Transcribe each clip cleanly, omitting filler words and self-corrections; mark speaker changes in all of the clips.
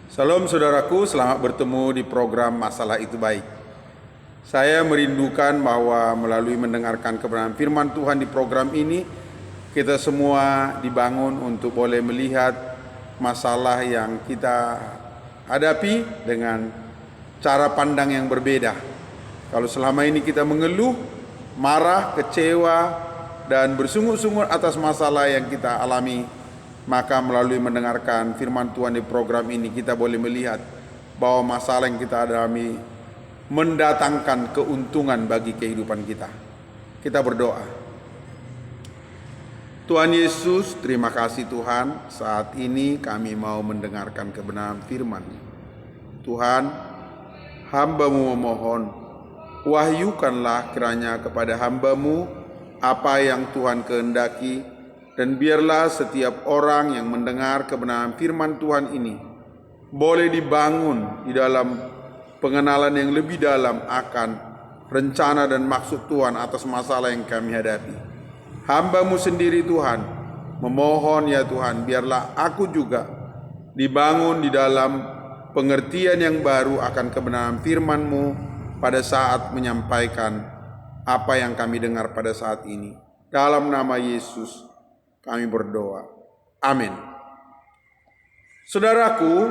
Speaker 1: Salam saudaraku, selamat bertemu di program Masalah Itu Baik. Saya merindukan bahwa melalui mendengarkan kebenaran firman Tuhan di program ini, kita semua dibangun untuk boleh melihat masalah yang kita hadapi dengan cara pandang yang berbeda. Kalau selama ini kita mengeluh, marah, kecewa, dan bersungut-sungut atas masalah yang kita alami, maka melalui mendengarkan firman Tuhan di program ini kita boleh melihat bahwa masalah yang kita alami mendatangkan keuntungan bagi kehidupan kita. Kita berdoa. Tuhan Yesus, terima kasih Tuhan, saat ini kami mau mendengarkan kebenaran firman. Tuhan, hamba-Mu memohon, wahyukanlah kiranya kepada hamba-Mu apa yang Tuhan kehendaki, dan biarlah setiap orang yang mendengar kebenaran firman Tuhan ini boleh dibangun di dalam pengenalan yang lebih dalam akan rencana dan maksud Tuhan atas masalah yang kami hadapi. Hamba-Mu sendiri Tuhan, memohon ya Tuhan, biarlah aku juga dibangun di dalam pengertian yang baru akan kebenaran firman-Mu pada saat menyampaikan apa yang kami dengar pada saat ini. Dalam nama Yesus kami berdoa. Amin. Saudaraku,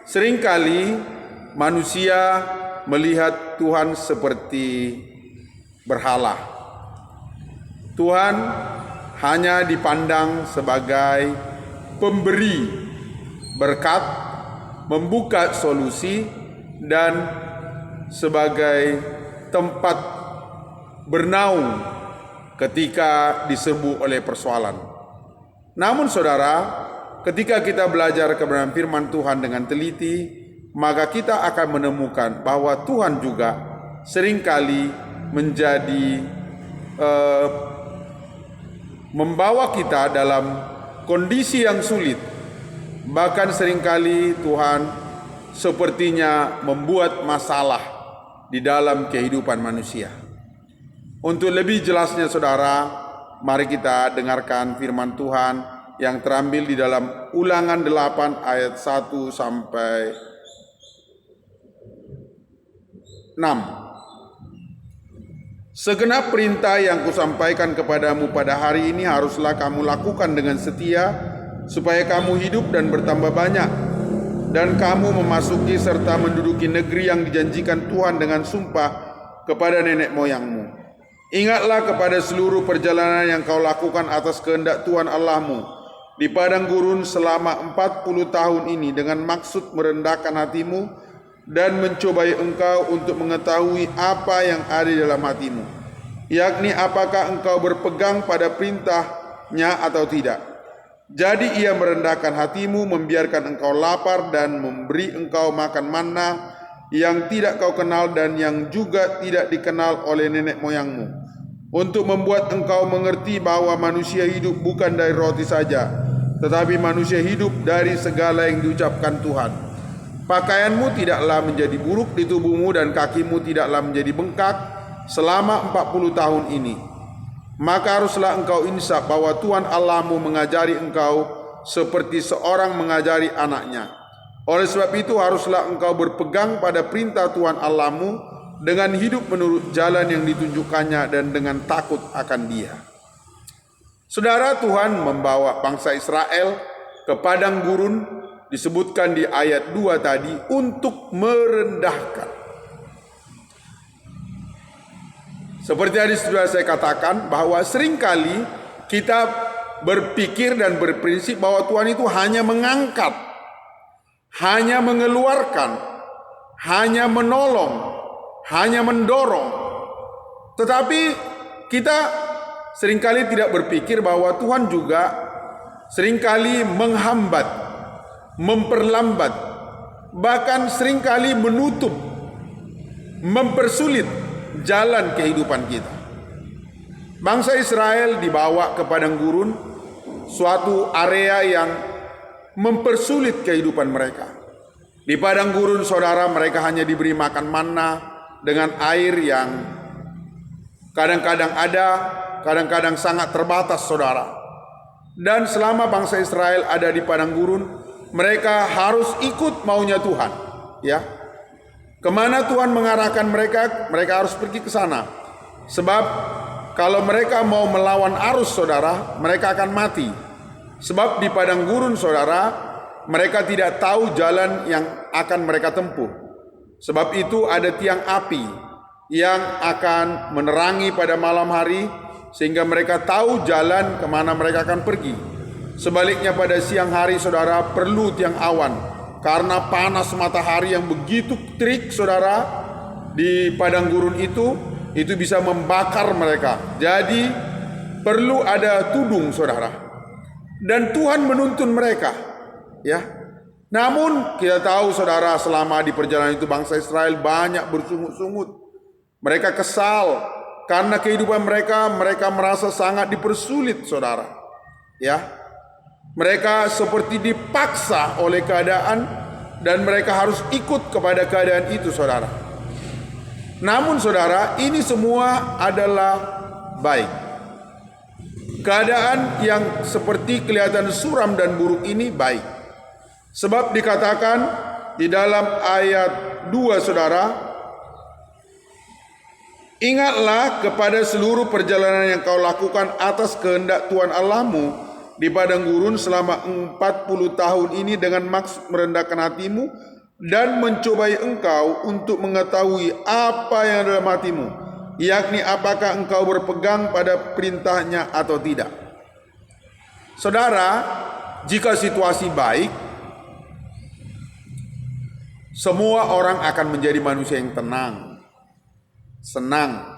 Speaker 1: seringkali manusia melihat Tuhan seperti berhala. Tuhan hanya dipandang sebagai pemberi berkat, membuka solusi, dan sebagai tempat bernaung ketika diserbu oleh persoalan. Namun saudara, ketika kita belajar kebenaran firman Tuhan dengan teliti, maka kita akan menemukan bahwa Tuhan juga seringkali menjadi membawa kita dalam kondisi yang sulit. Bahkan seringkali Tuhan sepertinya membuat masalah di dalam kehidupan manusia. Untuk lebih jelasnya saudara, mari kita dengarkan firman Tuhan yang terambil di dalam Ulangan 8 ayat 1 sampai 6. Segenap perintah yang kusampaikan kepadamu pada hari ini haruslah kamu lakukan dengan setia, supaya kamu hidup dan bertambah banyak, dan kamu memasuki serta menduduki negeri yang dijanjikan Tuhan dengan sumpah kepada nenek moyangmu. Ingatlah kepada seluruh perjalanan yang kau lakukan atas kehendak Tuhan Allahmu di padang gurun selama 40 tahun ini dengan maksud merendahkan hatimu dan mencobai engkau untuk mengetahui apa yang ada di dalam hatimu, yakni apakah engkau berpegang pada perintahnya atau tidak. Jadi ia merendahkan hatimu, membiarkan engkau lapar dan memberi engkau makan manna yang tidak kau kenal dan yang juga tidak dikenal oleh nenek moyangmu, untuk membuat engkau mengerti bahwa manusia hidup bukan dari roti saja, tetapi manusia hidup dari segala yang diucapkan Tuhan. Pakaianmu tidaklah menjadi buruk di tubuhmu dan kakimu tidaklah menjadi bengkak selama 40 tahun ini. Maka haruslah engkau insaf bahwa Tuhan Allahmu mengajari engkau seperti seorang mengajari anaknya. Oleh sebab itu haruslah engkau berpegang pada perintah Tuhan Allahmu dengan hidup menurut jalan yang ditunjukkannya dan dengan takut akan Dia. Saudara, Tuhan membawa bangsa Israel ke padang gurun, disebutkan di ayat 2 tadi, untuk merendahkan. Seperti tadi sudah saya katakan bahwa seringkali kita berpikir dan berprinsip bahwa Tuhan itu hanya mengangkat, hanya mengeluarkan, hanya menolong, hanya mendorong. Tetapi kita seringkali tidak berpikir bahwa Tuhan juga seringkali menghambat, memperlambat, bahkan seringkali menutup, mempersulit jalan kehidupan kita. Bangsa Israel dibawa ke padang gurun, suatu area yang mempersulit kehidupan mereka. Di padang gurun saudara, mereka hanya diberi makan manna dengan air yang kadang-kadang ada, kadang-kadang sangat terbatas saudara. Dan selama bangsa Israel ada di padang gurun, mereka harus ikut maunya Tuhan. Ya, kemana Tuhan mengarahkan mereka, mereka harus pergi ke sana. Sebab kalau mereka mau melawan arus, saudara, mereka akan mati. Sebab di padang gurun, saudara, mereka tidak tahu jalan yang akan mereka tempuh. Sebab itu ada tiang api yang akan menerangi pada malam hari, sehingga mereka tahu jalan kemana mereka akan pergi. Sebaliknya pada siang hari, saudara, perlu tiang awan. Karena panas matahari yang begitu terik, saudara, di padang gurun itu bisa membakar mereka. Jadi perlu ada tudung, saudara. Dan Tuhan menuntun mereka, ya. Namun kita tahu, saudara, selama di perjalanan itu bangsa Israel banyak bersungut-sungut. Mereka kesal karena kehidupan mereka merasa sangat dipersulit, saudara. Ya. Mereka seperti dipaksa oleh keadaan dan mereka harus ikut kepada keadaan itu, saudara. Namun, saudara, ini semua adalah baik. Keadaan yang seperti kelihatan suram dan buruk ini baik. Sebab dikatakan di dalam ayat 2, saudara, ingatlah kepada seluruh perjalanan yang kau lakukan atas kehendak Tuhan Allahmu di padang gurun selama 40 tahun ini dengan maksud merendahkan hatimu dan mencobai engkau untuk mengetahui apa yang dalam hatimu, yakni apakah engkau berpegang pada perintahnya atau tidak. Saudara, jika situasi baik, semua orang akan menjadi manusia yang tenang, senang,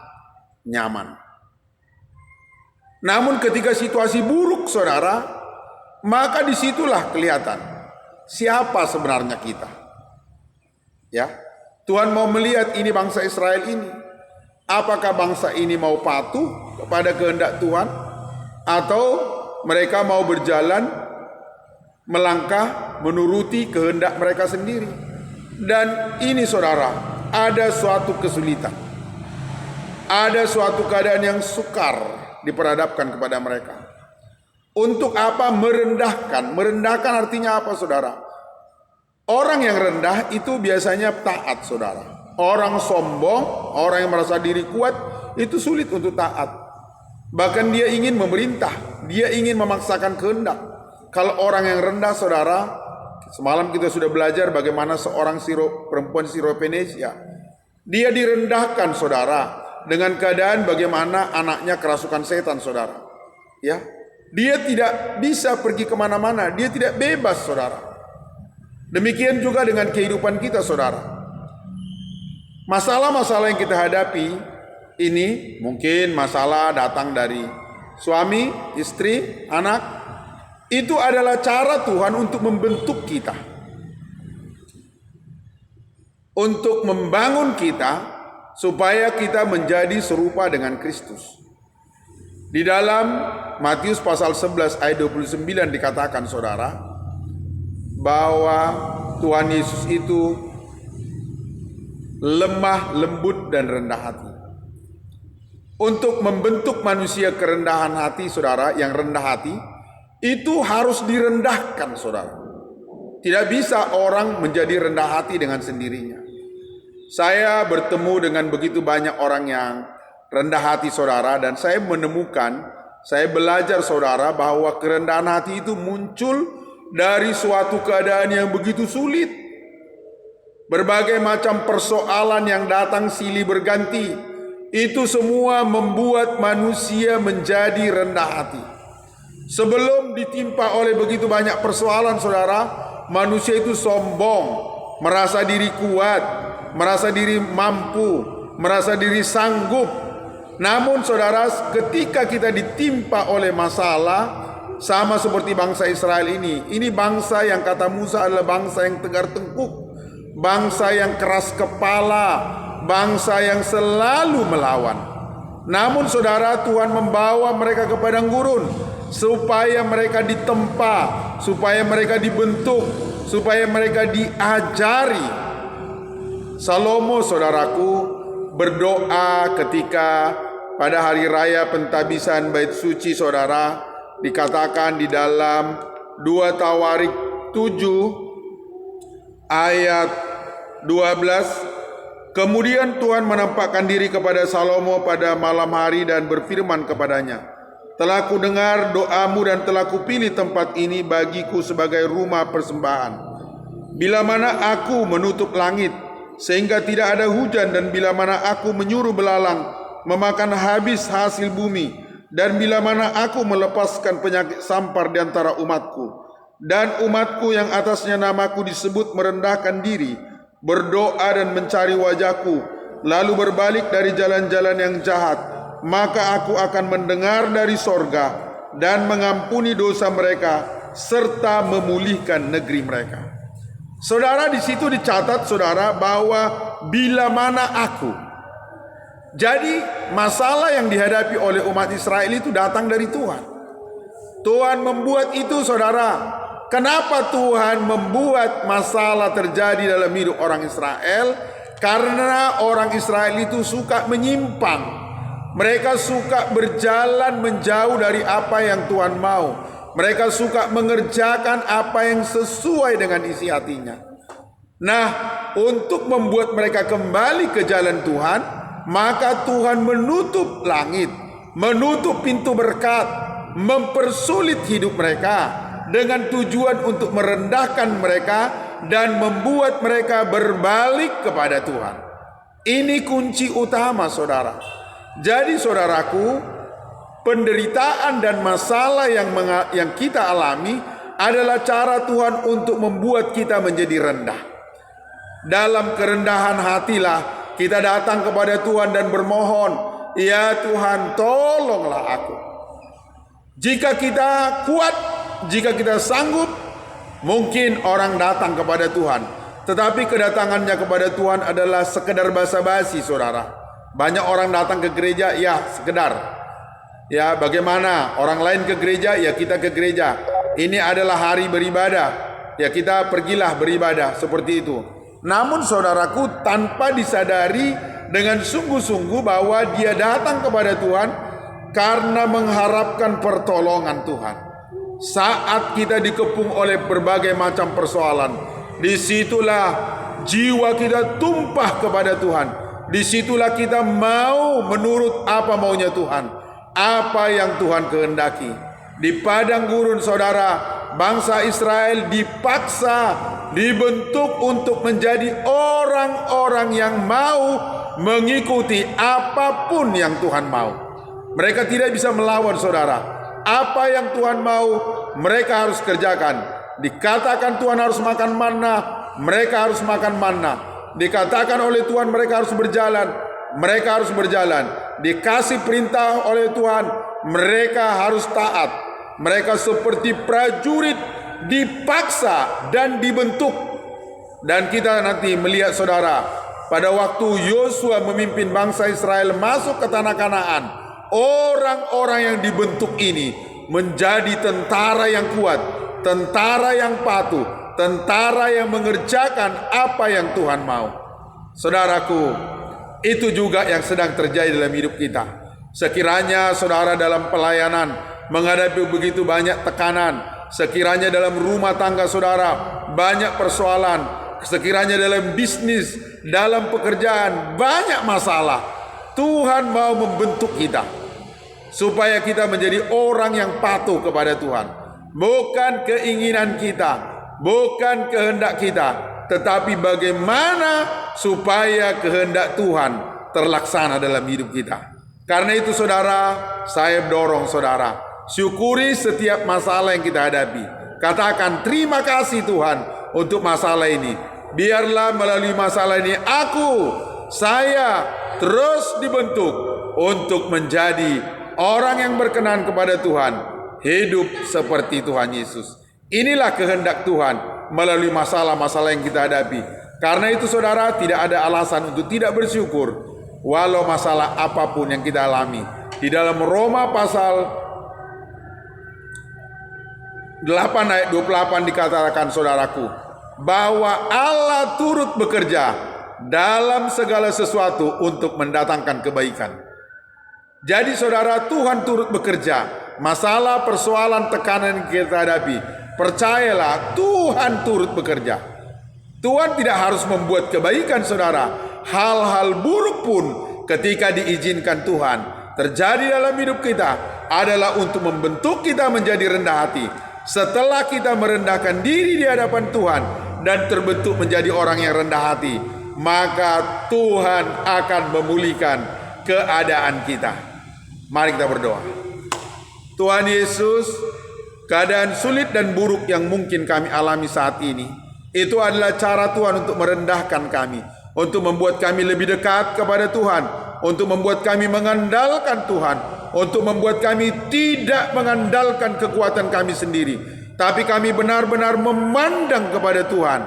Speaker 1: nyaman. Namun ketika situasi buruk, saudara, maka disitulah kelihatan siapa sebenarnya kita. Ya, Tuhan mau melihat ini bangsa Israel ini. Apakah bangsa ini mau patuh kepada kehendak Tuhan, atau mereka mau berjalan melangkah menuruti kehendak mereka sendiri. Dan ini, saudara, ada suatu kesulitan, ada suatu keadaan yang sukar diperhadapkan kepada mereka. Untuk apa merendahkan? Merendahkan artinya apa, saudara? Orang yang rendah itu biasanya taat, saudara. Orang sombong, orang yang merasa diri kuat, itu sulit untuk taat. Bahkan dia ingin memerintah, dia ingin memaksakan kehendak. Kalau orang yang rendah, saudara, semalam kita sudah belajar bagaimana seorang perempuan Syropenicia, dia direndahkan, saudara, dengan keadaan bagaimana anaknya kerasukan setan, saudara. Ya, dia tidak bisa pergi kemana-mana, dia tidak bebas, saudara. Demikian juga dengan kehidupan kita, saudara. Masalah-masalah yang kita hadapi ini mungkin masalah datang dari suami, istri, anak. Itu adalah cara Tuhan untuk membentuk kita, untuk membangun kita supaya kita menjadi serupa dengan Kristus. Di dalam Matius pasal 11 ayat 29 dikatakan, saudara, bahwa Tuhan Yesus itu lemah, lembut, dan rendah hati. Untuk membentuk manusia kerendahan hati, saudara, yang rendah hati, itu harus direndahkan, saudara. Tidak bisa orang menjadi rendah hati dengan sendirinya. Saya bertemu dengan begitu banyak orang yang rendah hati, saudara, dan saya menemukan, saya belajar, saudara, bahwa kerendahan hati itu muncul dari suatu keadaan yang begitu sulit. Berbagai macam persoalan yang datang silih berganti, itu semua membuat manusia menjadi rendah hati. Sebelum ditimpa oleh begitu banyak persoalan, saudara, manusia itu sombong, merasa diri kuat, merasa diri mampu, merasa diri sanggup. Namun, saudara, ketika kita ditimpa oleh masalah, sama seperti bangsa Israel ini bangsa yang kata Musa adalah bangsa yang tegar tengkuk, bangsa yang keras kepala, bangsa yang selalu melawan. Namun, saudara, Tuhan membawa mereka ke padang gurun supaya mereka ditempa, supaya mereka dibentuk, supaya mereka diajari. Salomo, saudaraku, berdoa ketika pada hari raya pentabisan bait suci, saudara, dikatakan di dalam 2 Tawarik ayat 12. Kemudian Tuhan menampakkan diri kepada Salomo pada malam hari dan berfirman kepadanya, telah kudengar doamu dan telah kupilih tempat ini bagiku sebagai rumah persembahan. Bila mana aku menutup langit sehingga tidak ada hujan, dan bila mana aku menyuruh belalang memakan habis hasil bumi, dan bila mana aku melepaskan penyakit sampar di antara umatku, dan umatku yang atasnya namaku disebut merendahkan diri, berdoa dan mencari wajahku, lalu berbalik dari jalan-jalan yang jahat, maka aku akan mendengar dari sorga dan mengampuni dosa mereka serta memulihkan negeri mereka. Saudara, di situ dicatat saudara bahwa bila mana aku. Jadi masalah yang dihadapi oleh umat Israel itu datang dari Tuhan. Tuhan membuat itu saudara. Kenapa Tuhan membuat masalah terjadi dalam hidup orang Israel? Karena orang Israel itu suka menyimpang. Mereka suka berjalan menjauh dari apa yang Tuhan mau. Mereka suka mengerjakan apa yang sesuai dengan isi hatinya. Nah, untuk membuat mereka kembali ke jalan Tuhan, maka Tuhan menutup langit, menutup pintu berkat, mempersulit hidup mereka dengan tujuan untuk merendahkan mereka dan membuat mereka berbalik kepada Tuhan. Ini kunci utama saudara. Jadi saudaraku, penderitaan dan masalah yang kita alami adalah cara Tuhan untuk membuat kita menjadi rendah. Dalam kerendahan hatilah kita datang kepada Tuhan dan bermohon, ya Tuhan, tolonglah aku. Jika kita kuat, jika kita sanggup, mungkin orang datang kepada Tuhan. Tetapi kedatangannya kepada Tuhan adalah sekedar basa-basi saudara. Banyak orang datang ke gereja, ya sekedar. Ya, bagaimana orang lain ke gereja, ya kita ke gereja. Ini adalah hari beribadah, ya kita pergilah beribadah, seperti itu. Namun saudaraku, tanpa disadari dengan sungguh-sungguh bahwa dia datang kepada Tuhan karena mengharapkan pertolongan Tuhan. Saat kita dikepung oleh berbagai macam persoalan, disitulah jiwa kita tumpah kepada Tuhan. Disitulah kita mau menurut apa maunya Tuhan, apa yang Tuhan kehendaki. Di padang gurun saudara, bangsa Israel dipaksa, dibentuk untuk menjadi orang-orang yang mau mengikuti apapun yang Tuhan mau. Mereka tidak bisa melawan saudara. Apa yang Tuhan mau, mereka harus kerjakan. Dikatakan Tuhan harus makan manna, mereka harus makan manna. Dikatakan oleh Tuhan mereka harus berjalan, mereka harus berjalan. Dikasih perintah oleh Tuhan, mereka harus taat. Mereka seperti prajurit dipaksa dan dibentuk. Dan kita nanti melihat saudara, pada waktu Yosua memimpin bangsa Israel masuk ke tanah Kanaan, orang-orang yang dibentuk ini menjadi tentara yang kuat, tentara yang patuh, tentara yang mengerjakan apa yang Tuhan mau. Saudaraku, itu juga yang sedang terjadi dalam hidup kita. Sekiranya saudara dalam pelayanan menghadapi begitu banyak tekanan, sekiranya dalam rumah tangga saudara banyak persoalan, sekiranya dalam bisnis, dalam pekerjaan banyak masalah, Tuhan mau membentuk kita supaya kita menjadi orang yang patuh kepada Tuhan. Bukan keinginan kita, bukan kehendak kita, tetapi bagaimana supaya kehendak Tuhan terlaksana dalam hidup kita. Karena itu saudara, saya dorong saudara, syukuri setiap masalah yang kita hadapi. Katakan terima kasih Tuhan untuk masalah ini. Biarlah melalui masalah ini saya terus dibentuk untuk menjadi orang yang berkenan kepada Tuhan, hidup seperti Tuhan Yesus. Inilah kehendak Tuhan melalui masalah-masalah yang kita hadapi. Karena itu saudara, tidak ada alasan untuk tidak bersyukur walau masalah apapun yang kita alami. Di dalam Roma pasal 8 ayat 28 dikatakan saudaraku, bahwa Allah turut bekerja dalam segala sesuatu untuk mendatangkan kebaikan. Jadi saudara, Tuhan turut bekerja. Masalah, persoalan, tekanan yang kita hadapi, percayalah Tuhan turut bekerja. Tuhan tidak harus membuat kebaikan saudara. Hal-hal buruk pun ketika diizinkan Tuhan terjadi dalam hidup kita adalah untuk membentuk kita menjadi rendah hati. Setelah kita merendahkan diri di hadapan Tuhan dan terbentuk menjadi orang yang rendah hati, maka Tuhan akan memulihkan keadaan kita. Mari kita berdoa. Tuhan Yesus, keadaan sulit dan buruk yang mungkin kami alami saat ini, itu adalah cara Tuhan untuk merendahkan kami, untuk membuat kami lebih dekat kepada Tuhan, untuk membuat kami mengandalkan Tuhan, untuk membuat kami tidak mengandalkan kekuatan kami sendiri, tapi kami benar-benar memandang kepada Tuhan.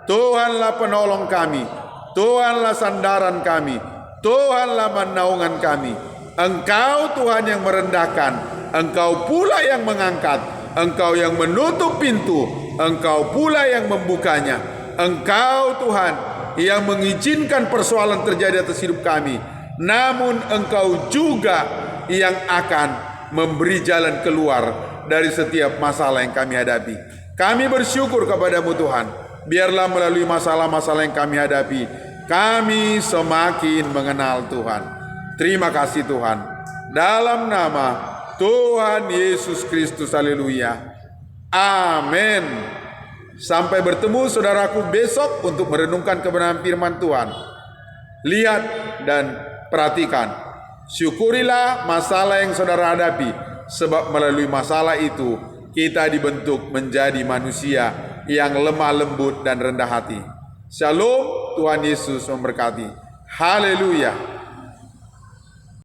Speaker 1: Tuhanlah penolong kami, Tuhanlah sandaran kami, Tuhanlah naungan kami. Engkau Tuhan yang merendahkan, Engkau pula yang mengangkat, Engkau yang menutup pintu, Engkau pula yang membukanya. Engkau Tuhan yang mengizinkan persoalan terjadi atas hidup kami, namun Engkau juga yang akan memberi jalan keluar dari setiap masalah yang kami hadapi. Kami bersyukur kepadamu Tuhan. Biarlah melalui masalah-masalah yang kami hadapi, kami semakin mengenal Tuhan. Terima kasih Tuhan. Dalam nama Tuhan Yesus Kristus, haleluya. Amin. Sampai bertemu saudaraku besok untuk merenungkan kebenaran firman Tuhan. Lihat dan perhatikan. Syukurilah masalah yang saudara hadapi, sebab melalui masalah itu kita dibentuk menjadi manusia yang lemah lembut dan rendah hati. Shalom, Tuhan Yesus memberkati. Haleluya.